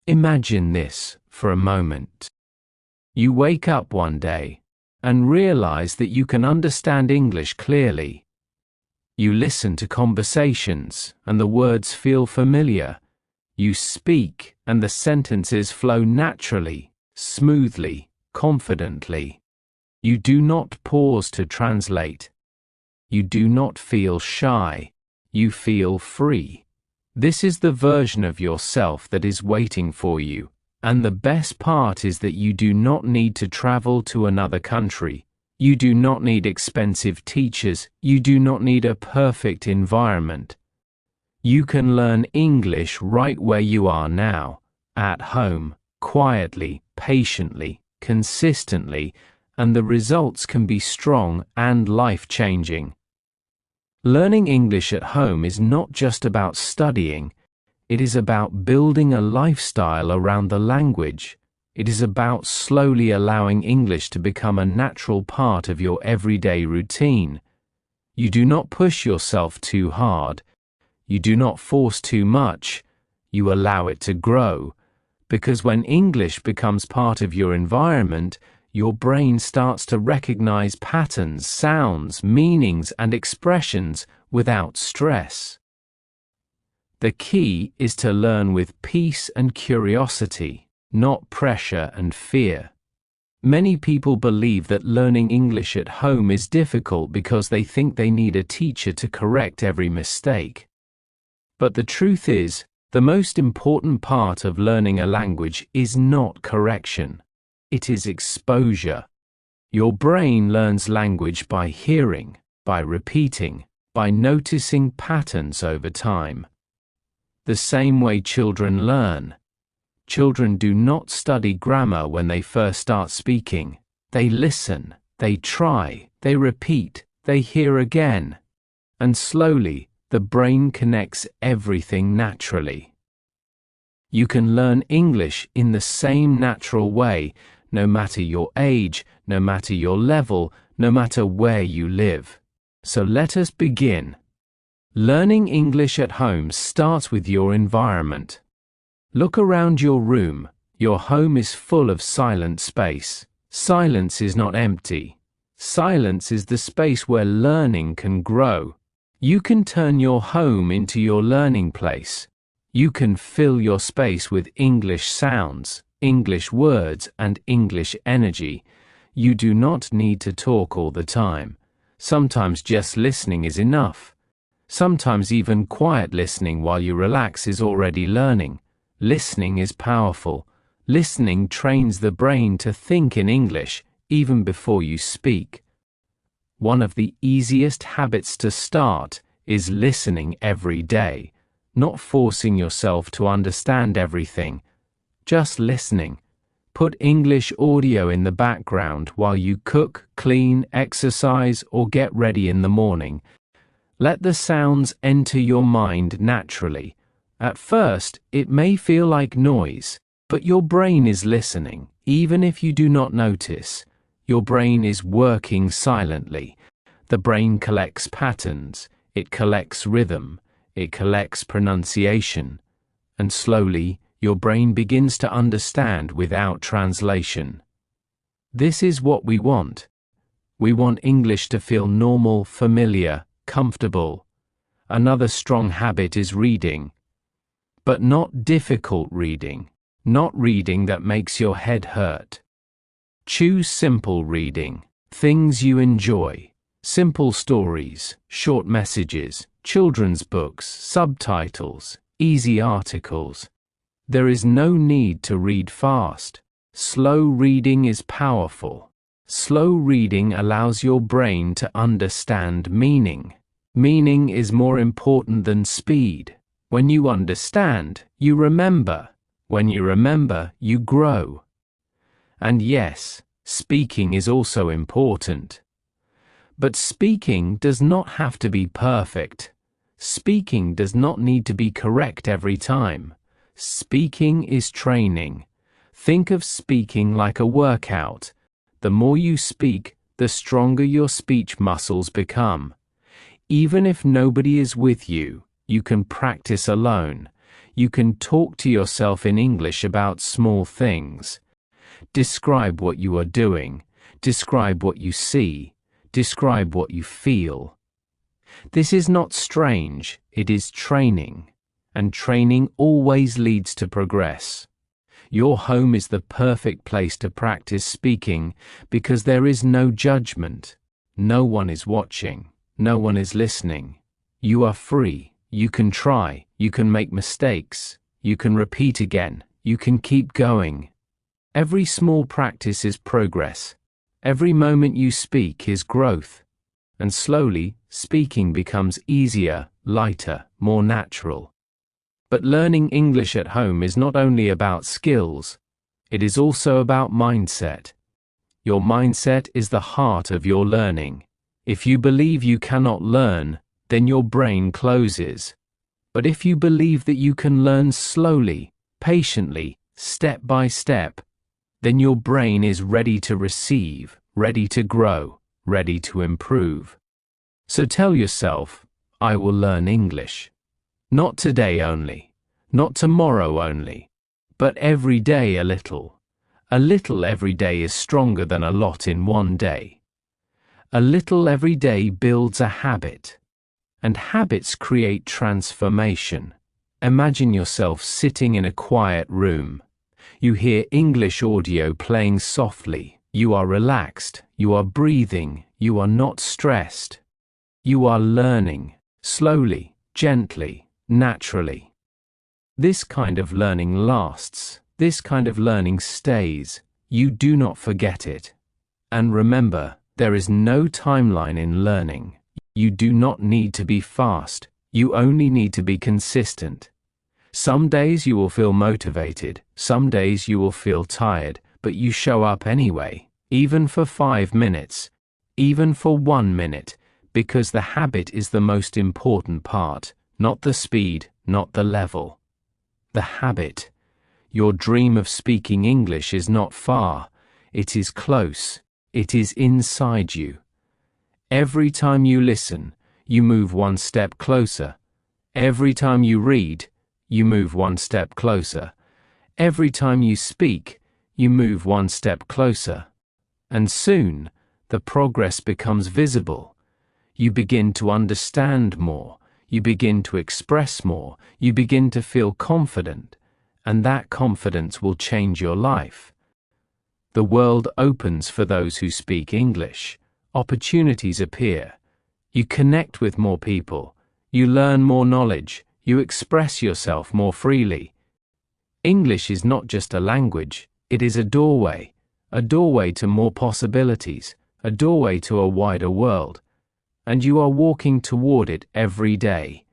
Imagine this for a moment. You wake up one day and realize that you can understand English clearly. You listen to conversations and the words feel familiar. You speak and the sentences flow naturally, smoothly, confidently. You do not pause to translate. You do not feel shy. You feel free. This is the version of yourself that is waiting for you. And the best part is that you do not need to travel to another country. You do not need expensive teachers. You do not need a perfect environment. You can learn English right where you are now, at home, quietly, patiently, consistently, and the results can be strong and life-changing. Learning English at home is not just about studying. It is about building a lifestyle around the language. It is about slowly allowing English to become a natural part of your everyday routine. You do not push yourself too hard. You do not force too much. You allow it to grow. Because when English becomes part of your environment, your brain starts to recognize patterns, sounds, meanings, and expressions without stress. The key is to learn with peace and curiosity, not pressure and fear. Many people believe that learning English at home is difficult because they think they need a teacher to correct every mistake. But the truth is, the most important part of learning a language is not correction. It is exposure. Your brain learns language by hearing, by repeating, by noticing patterns over time. The same way children learn. Children do not study grammar when they first start speaking. They listen, they try, they repeat, they hear again. And slowly, the brain connects everything naturally. You can learn English in the same natural way, no matter your age, no matter your level, no matter where you live. So let us begin. Learning English at home starts with your environment. Look around your room. Your home is full of silent space. Silence is not empty. Silence is the space where learning can grow. You can turn your home into your learning place. You can fill your space with English sounds, English words, and English energy. You do not need to talk all the time. Sometimes just listening is enough. Sometimes even quiet listening while you relax is already learning. Listening is powerful. Listening trains the brain to think in English even before you speak. One of the easiest habits to start is listening every day, not forcing yourself to understand everything, just listening. Put English audio in the background while you cook, clean, exercise, or get ready in the morning. Let the sounds enter your mind naturally. At first, it may feel like noise, but your brain is listening, even if you do not notice. Your brain is working silently. The brain collects patterns, it collects rhythm, it collects pronunciation, and slowly, your brain begins to understand without translation. This is what we want. We want English to feel normal, familiar, comfortable. Another strong habit is reading. But not difficult reading. Not reading that makes your head hurt. Choose simple reading. Things you enjoy. Simple stories, short messages, children's books, subtitles, easy articles. There is no need to read fast. Slow reading is powerful. Slow reading allows your brain to understand meaning. Meaning is more important than speed. When you understand, you remember. When you remember, you grow. And yes, speaking is also important. But speaking does not have to be perfect. Speaking does not need to be correct every time. Speaking is training. Think of speaking like a workout. The more you speak, the stronger your speech muscles become. Even if nobody is with you, you can practice alone. You can talk to yourself in English about small things. Describe what you are doing. Describe what you see. Describe what you feel. This is not strange, it is training. And training always leads to progress. Your home is the perfect place to practice speaking because there is no judgment. No one is watching. No one is listening. You are free. You can try. You can make mistakes. You can repeat again. You can keep going. Every small practice is progress. Every moment you speak is growth. And slowly, speaking becomes easier, lighter, more natural. But learning English at home is not only about skills, it is also about mindset. Your mindset is the heart of your learning. If you believe you cannot learn, then your brain closes. But if you believe that you can learn slowly, patiently, step by step, then your brain is ready to receive, ready to grow, ready to improve. So tell yourself, I will learn English. Not today only, not tomorrow only, but every day a little. A little every day is stronger than a lot in one day. A little every day builds a habit, and habits create transformation. Imagine yourself sitting in a quiet room. You hear English audio playing softly. You are relaxed, you are breathing, you are not stressed. You are learning, slowly, gently, naturally. This kind of learning lasts. This kind of learning stays. You do not forget it. And remember, there is no timeline in learning. You do not need to be fast. You only need to be consistent. Some days you will feel motivated. Some days you will feel tired, but you show up anyway, even for 5 minutes, even for 1 minute, because the habit is the most important part, not the speed, not the level. The habit. Your dream of speaking English is not far, it is close, it is inside you. Every time you listen, you move one step closer. Every time you read, you move one step closer. Every time you speak, you move one step closer. And soon, the progress becomes visible. You begin to understand more, you begin to express more, you begin to feel confident. And that confidence will change your life. The world opens for those who speak English. Opportunities appear. You connect with more people. You learn more knowledge. You express yourself more freely. English is not just a language, it is a doorway to more possibilities, a doorway to a wider world. And you are walking toward it every day.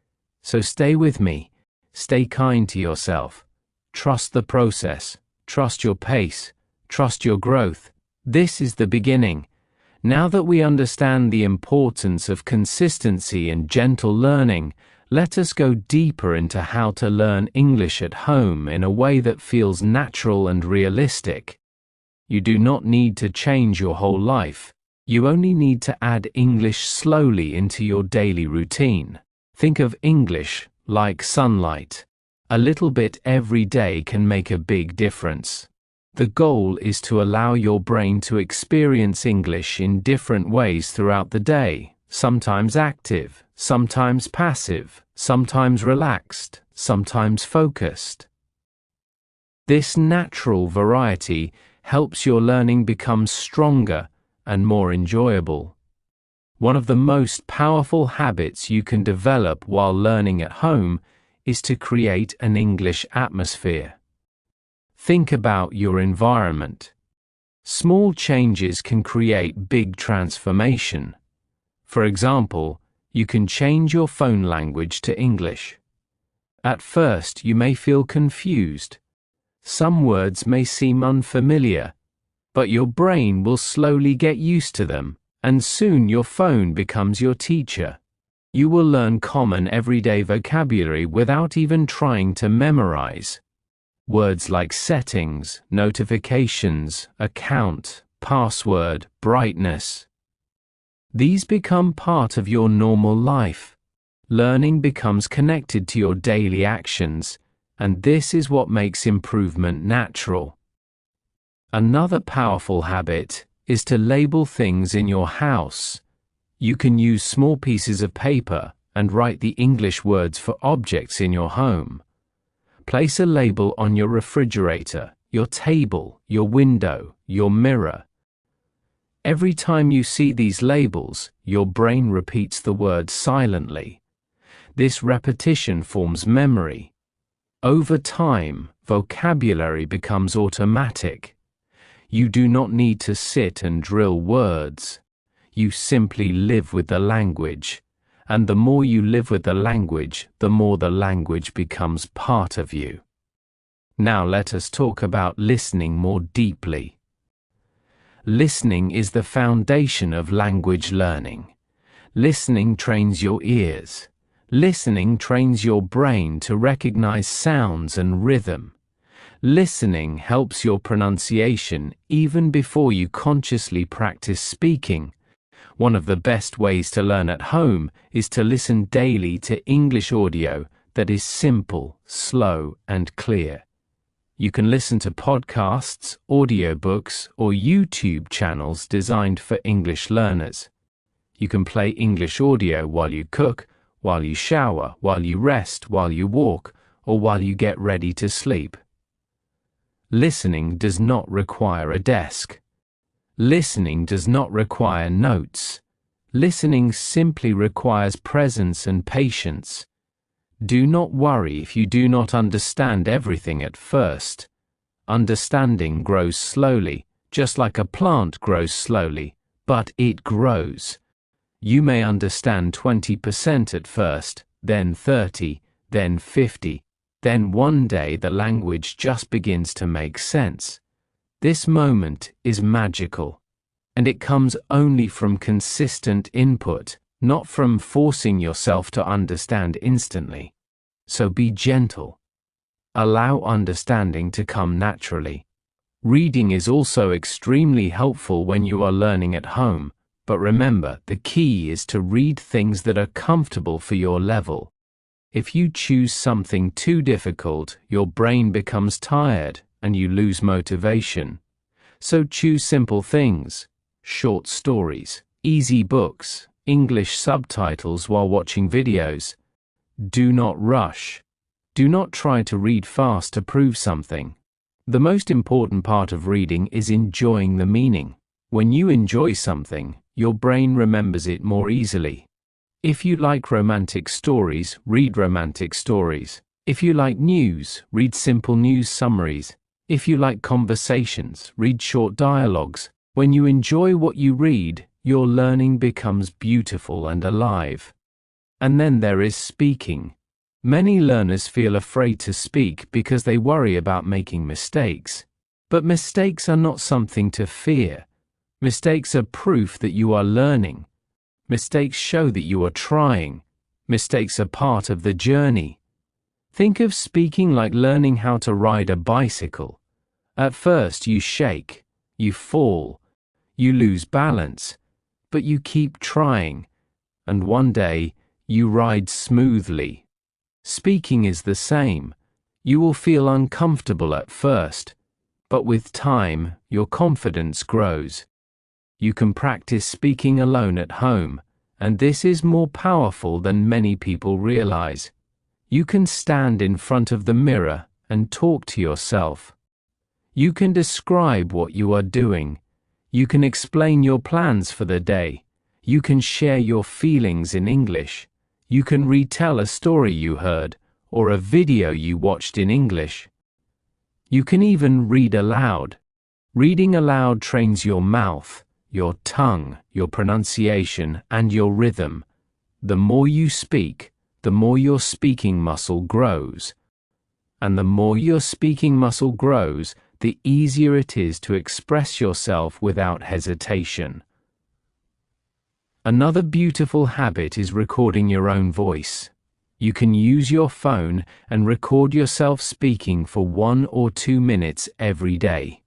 So stay with me. Stay kind to yourself. Trust the process, trust your pace, trust your growth. This is the beginning. Now that we understand the importance of consistency and gentle learning, let us go deeper into how to learn English at home in a way that feels natural and realistic. You do not need to change your whole life. You only need to add English slowly into your daily routine. Think of English like sunlight. A little bit every day can make a big difference. The goal is to allow your brain to experience English in different ways throughout the day, sometimes active, sometimes passive, sometimes relaxed, sometimes focused. This natural variety helps your learning become stronger and more enjoyable. One of the most powerful habits you can develop while learning at home is to create an English atmosphere. Think about your environment. Small changes can create big transformation. For example, you can change your phone language to English. At first, you may feel confused. Some words may seem unfamiliar, but your brain will slowly get used to them, and soon your phone becomes your teacher. You will learn common everyday vocabulary without even trying to memorize. Words like settings, notifications, account, password, brightness. These become part of your normal life. Learning becomes connected to your daily actions. And this is what makes improvement natural. Another powerful habit is to label things in your house. You can use small pieces of paper and write the English words for objects in your home. Place a label on your refrigerator, your table, your window, your mirror. Every time you see these labels, your brain repeats the word silently. This repetition forms memory. Over time, vocabulary becomes automatic. You do not need to sit and drill words. You simply live with the language. And the more you live with the language, the more the language becomes part of you. Now let us talk about listening more deeply. Listening is the foundation of language learning. Listening trains your ears. Listening trains your brain to recognize sounds and rhythm. Listening helps your pronunciation even before you consciously practice speaking. One of the best ways to learn at home is to listen daily to English audio that is simple, slow, and clear. You can listen to podcasts, audiobooks, or YouTube channels designed for English learners. You can play English audio while you cook, while you shower, while you rest, while you walk, or while you get ready to sleep. Listening does not require a desk. Listening does not require notes. Listening simply requires presence and patience. Do not worry if you do not understand everything at first. Understanding grows slowly, just like a plant grows slowly, but it grows. You may understand 20% at first, then 30, then 50, then one day the language just begins to make sense. This moment is magical, and it comes only from consistent input, not from forcing yourself to understand instantly. So be gentle. Allow understanding to come naturally. Reading is also extremely helpful when you are learning at home, but remember, the key is to read things that are comfortable for your level. If you choose something too difficult, your brain becomes tired and you lose motivation. So choose simple things, short stories, easy books, English subtitles while watching videos. Do not rush. Do not try to read fast to prove something. The most important part of reading is enjoying the meaning. When you enjoy something, your brain remembers it more easily. If you like romantic stories, read romantic stories. If you like news, read simple news summaries. If you like conversations, read short dialogues. When you enjoy what you read, your learning becomes beautiful and alive. And then there is speaking. Many learners feel afraid to speak because they worry about making mistakes. But mistakes are not something to fear. Mistakes are proof that you are learning. Mistakes show that you are trying. Mistakes are part of the journey. Think of speaking like learning how to ride a bicycle. At first you shake, you fall, you lose balance, but you keep trying, and one day you ride smoothly. Speaking is the same. You will feel uncomfortable at first, but with time, your confidence grows. You can practice speaking alone at home, and this is more powerful than many people realize. You can stand in front of the mirror and talk to yourself. You can describe what you are doing. You can explain your plans for the day. You can share your feelings in English. You can retell a story you heard or a video you watched in English. You can even read aloud. Reading aloud trains your mouth, your tongue, your pronunciation, and your rhythm. The more you speak, the more your speaking muscle grows. And the more your speaking muscle grows, the easier it is to express yourself without hesitation. Another beautiful habit is recording your own voice. You can use your phone and record yourself speaking for 1 or 2 minutes every day.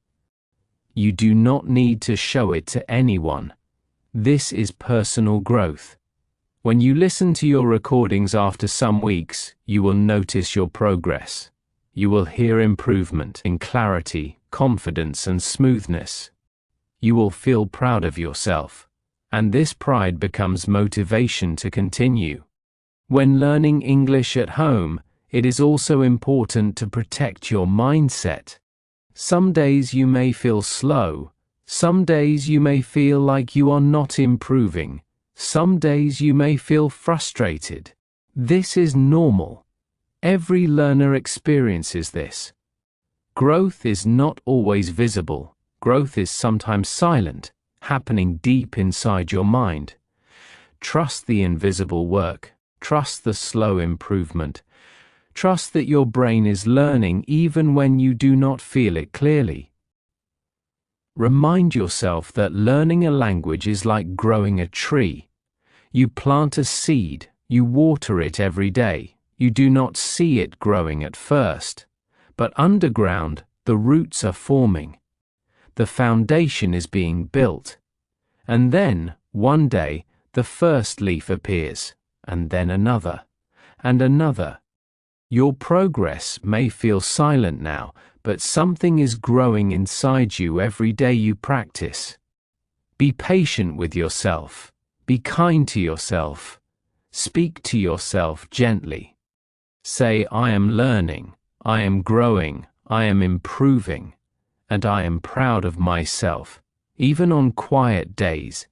You do not need to show it to anyone. This is personal growth. When you listen to your recordings after some weeks, you will notice your progress. You will hear improvement in clarity, confidence, and smoothness. You will feel proud of yourself, and this pride becomes motivation to continue. When learning English at home, it is also important to protect your mindset. Some days you may feel slow. Some days you may feel like you are not improving. Some days you may feel frustrated. This is normal. Every learner experiences this. Growth is not always visible. Growth is sometimes silent, happening deep inside your mind. Trust the invisible work. Trust the slow improvement. Trust that your brain is learning even when you do not feel it clearly. Remind yourself that learning a language is like growing a tree. You plant a seed, you water it every day. You do not see it growing at first, but underground, the roots are forming. The foundation is being built. And then, one day, the first leaf appears, and then another, and another. Your progress may feel silent now, but something is growing inside you every day you practice. Be patient with yourself. Be kind to yourself. Speak to yourself gently. Say, I am learning, I am growing, I am improving, and I am proud of myself, even on quiet days,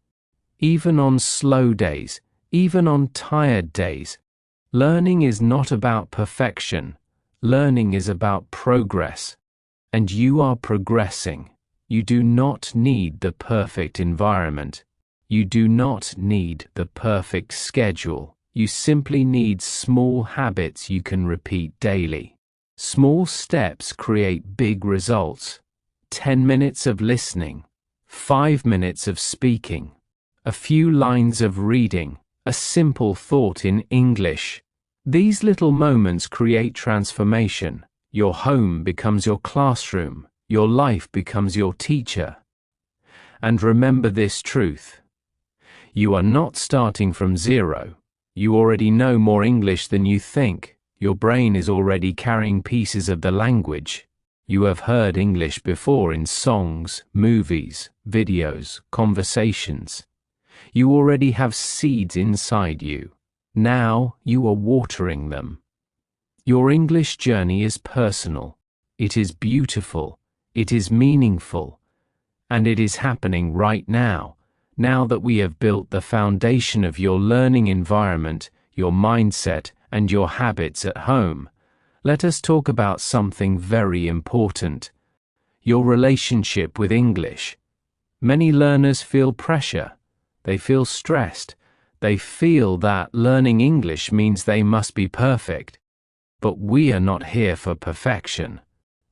even on slow days, even on tired days. Learning is not about perfection. Learning is about progress. And you are progressing. You do not need the perfect environment. You do not need the perfect schedule. You simply need small habits you can repeat daily. Small steps create big results. 10 minutes of listening, 5 minutes of speaking, a few lines of reading, a simple thought in English. These little moments create transformation. Your home becomes your classroom. Your life becomes your teacher. And remember this truth. You are not starting from zero. You already know more English than you think. Your brain is already carrying pieces of the language. You have heard English before in songs, movies, videos, conversations. You already have seeds inside you. Now you are watering them. Your English journey is personal. It is beautiful. It is meaningful. And it is happening right now. Now that we have built the foundation of your learning environment, your mindset, and your habits at home, let us talk about something very important. Your relationship with English. Many learners feel pressure. They feel stressed. They feel that learning English means they must be perfect. But we are not here for perfection.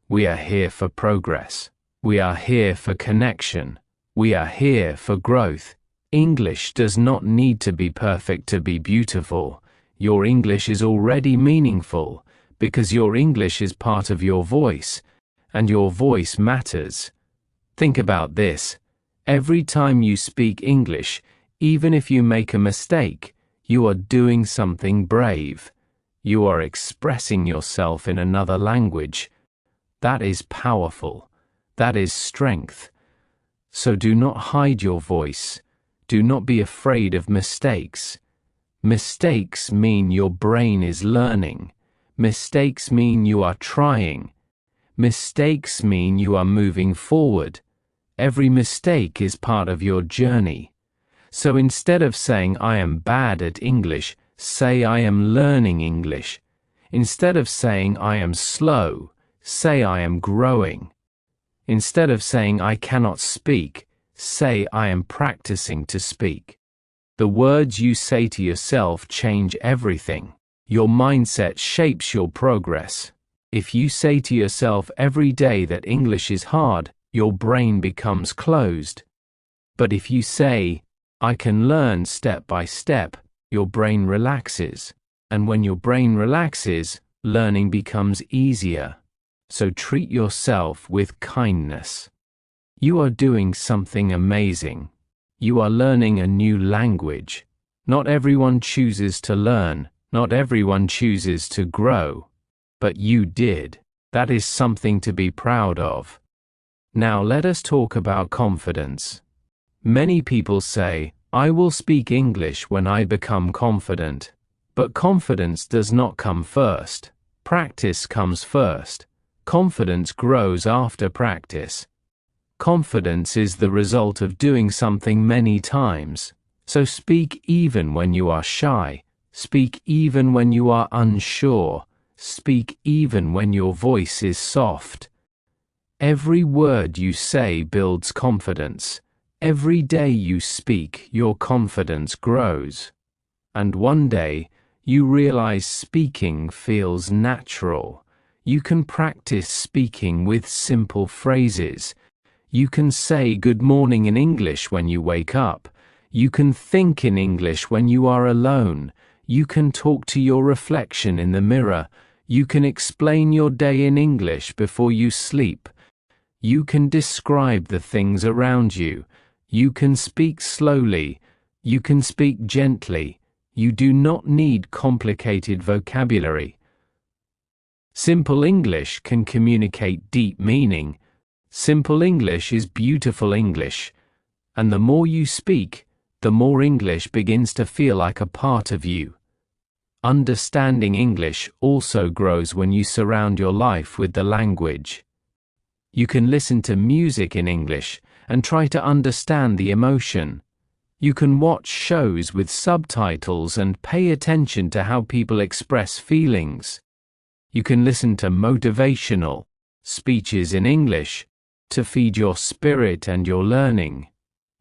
We are here for progress. We are here for connection. We are here for growth. English does not need to be perfect to be beautiful. Your English is already meaningful, because your English is part of your voice, and your voice matters. Think about this. Every time you speak English, even if you make a mistake, you are doing something brave. You are expressing yourself in another language. That is powerful. That is strength. So do not hide your voice. Do not be afraid of mistakes. Mistakes mean your brain is learning. Mistakes mean you are trying. Mistakes mean you are moving forward. Every mistake is part of your journey. So instead of saying I am bad at English, say I am learning English. Instead of saying I am slow, say I am growing. Instead of saying I cannot speak, say I am practicing to speak. The words you say to yourself change everything. Your mindset shapes your progress. If you say to yourself every day that English is hard, your brain becomes closed. But if you say, I can learn step by step, your brain relaxes. And when your brain relaxes, learning becomes easier. So treat yourself with kindness. You are doing something amazing. You are learning a new language. Not everyone chooses to learn. Not everyone chooses to grow. But you did. That is something to be proud of. Now let us talk about confidence. Many people say, "I will speak English when I become confident." But confidence does not come first. Practice comes first. Confidence grows after practice. Confidence is the result of doing something many times. So speak even when you are shy. Speak even when you are unsure. Speak even when your voice is soft. Every word you say builds confidence. Every day you speak, your confidence grows. And one day, you realize speaking feels natural. You can practice speaking with simple phrases. You can say good morning in English when you wake up. You can think in English when you are alone. You can talk to your reflection in the mirror. You can explain your day in English before you sleep. You can describe the things around you. You can speak slowly. You can speak gently. You do not need complicated vocabulary. Simple English can communicate deep meaning. Simple English is beautiful English. And the more you speak, the more English begins to feel like a part of you. Understanding English also grows when you surround your life with the language. You can listen to music in English and try to understand the emotion. You can watch shows with subtitles and pay attention to how people express feelings. You can listen to motivational speeches in English to feed your spirit and your learning.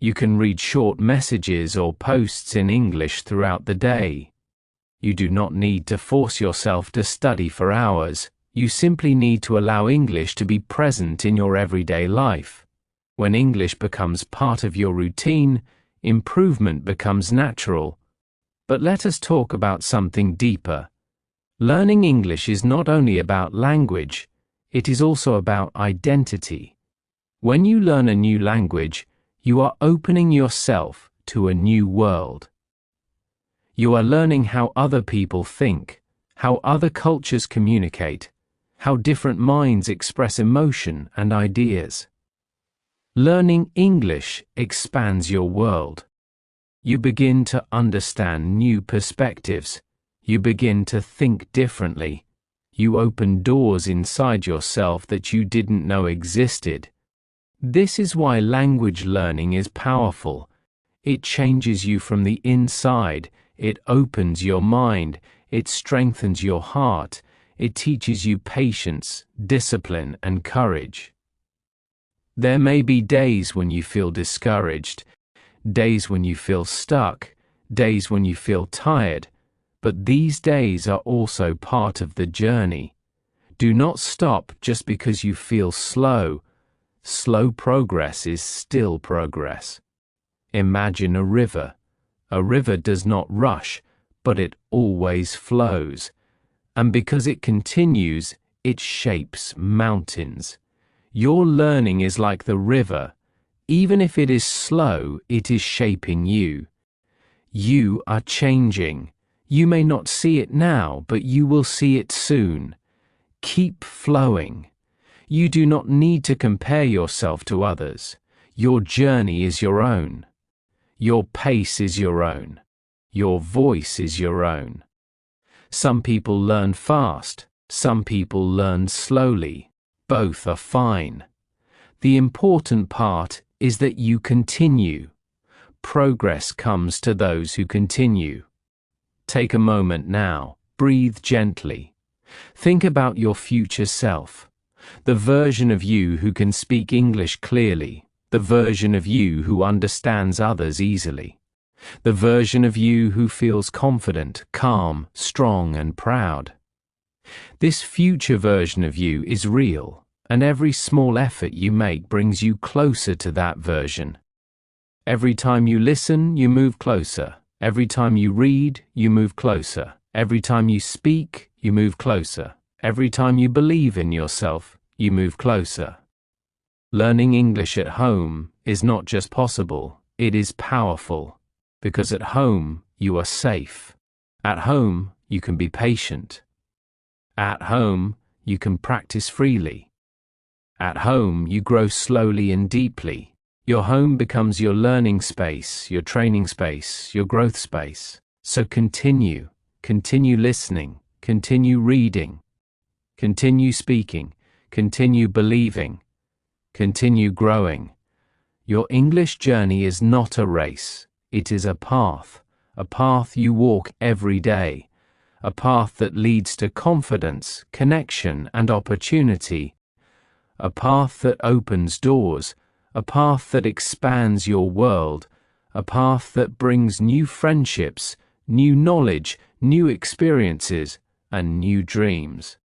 You can read short messages or posts in English throughout the day. You do not need to force yourself to study for hours. You simply need to allow English to be present in your everyday life. When English becomes part of your routine, improvement becomes natural. But let us talk about something deeper. Learning English is not only about language, it is also about identity. When you learn a new language, you are opening yourself to a new world. You are learning how other people think, how other cultures communicate, how different minds express emotion and ideas. Learning English expands your world. You begin to understand new perspectives. You begin to think differently. You open doors inside yourself that you didn't know existed. This is why language learning is powerful. It changes you from the inside. It opens your mind. It strengthens your heart. It teaches you patience, discipline, and courage. There may be days when you feel discouraged, days when you feel stuck, days when you feel tired, but these days are also part of the journey. Do not stop just because you feel slow. Slow progress is still progress. Imagine a river. A river does not rush, but it always flows. And because it continues, it shapes mountains. Your learning is like the river. Even if it is slow, it is shaping you. You are changing. You may not see it now, but you will see it soon. Keep flowing. You do not need to compare yourself to others. Your journey is your own. Your pace is your own. Your voice is your own. Some people learn fast. Some people learn slowly. Both are fine. The important part is that you continue. Progress comes to those who continue. Take a moment now. Breathe gently. Think about your future self. The version of you who can speak English clearly. The version of you who understands others easily. The version of you who feels confident, calm, strong, and proud. This future version of you is real, and every small effort you make brings you closer to that version. Every time you listen, you move closer. Every time you read, you move closer. Every time you speak, you move closer. Every time you believe in yourself, you move closer. Learning English at home is not just possible, it is powerful. Because at home, you are safe. At home, you can be patient. At home, you can practice freely. At home, you grow slowly and deeply. Your home becomes your learning space, your training space, your growth space. So continue listening, continue reading, continue speaking, continue believing, continue growing. Your English journey is not a race, it is a path you walk every day, a path that leads to confidence, connection, and opportunity, a path that opens doors, a path that expands your world, a path that brings new friendships, new knowledge, new experiences, and new dreams.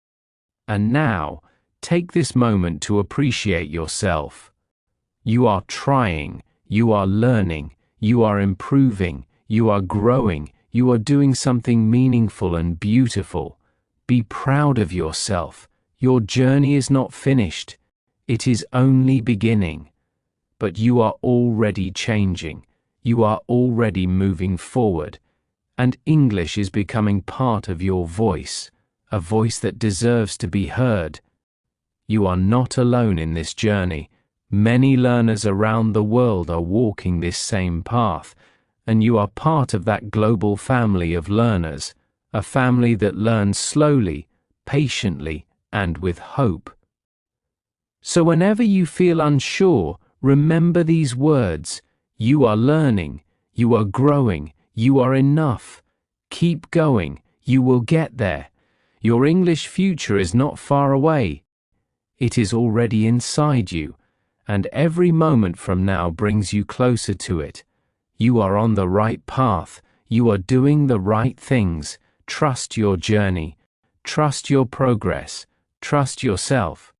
And now, take this moment to appreciate yourself. You are trying, you are learning, you are improving, you are growing, you are doing something meaningful and beautiful. Be proud of yourself. Your journey is not finished. It is only beginning. But you are already changing. You are already moving forward. And English is becoming part of your voice, a voice that deserves to be heard. You are not alone in this journey. Many learners around the world are walking this same path, and you are part of that global family of learners, a family that learns slowly, patiently, and with hope. So whenever you feel unsure, remember these words. You are learning, you are growing, you are enough. Keep going, you will get there. Your English future is not far away. It is already inside you, and every moment from now brings you closer to it. You are on the right path, you are doing the right things. Trust your journey, trust your progress, trust yourself.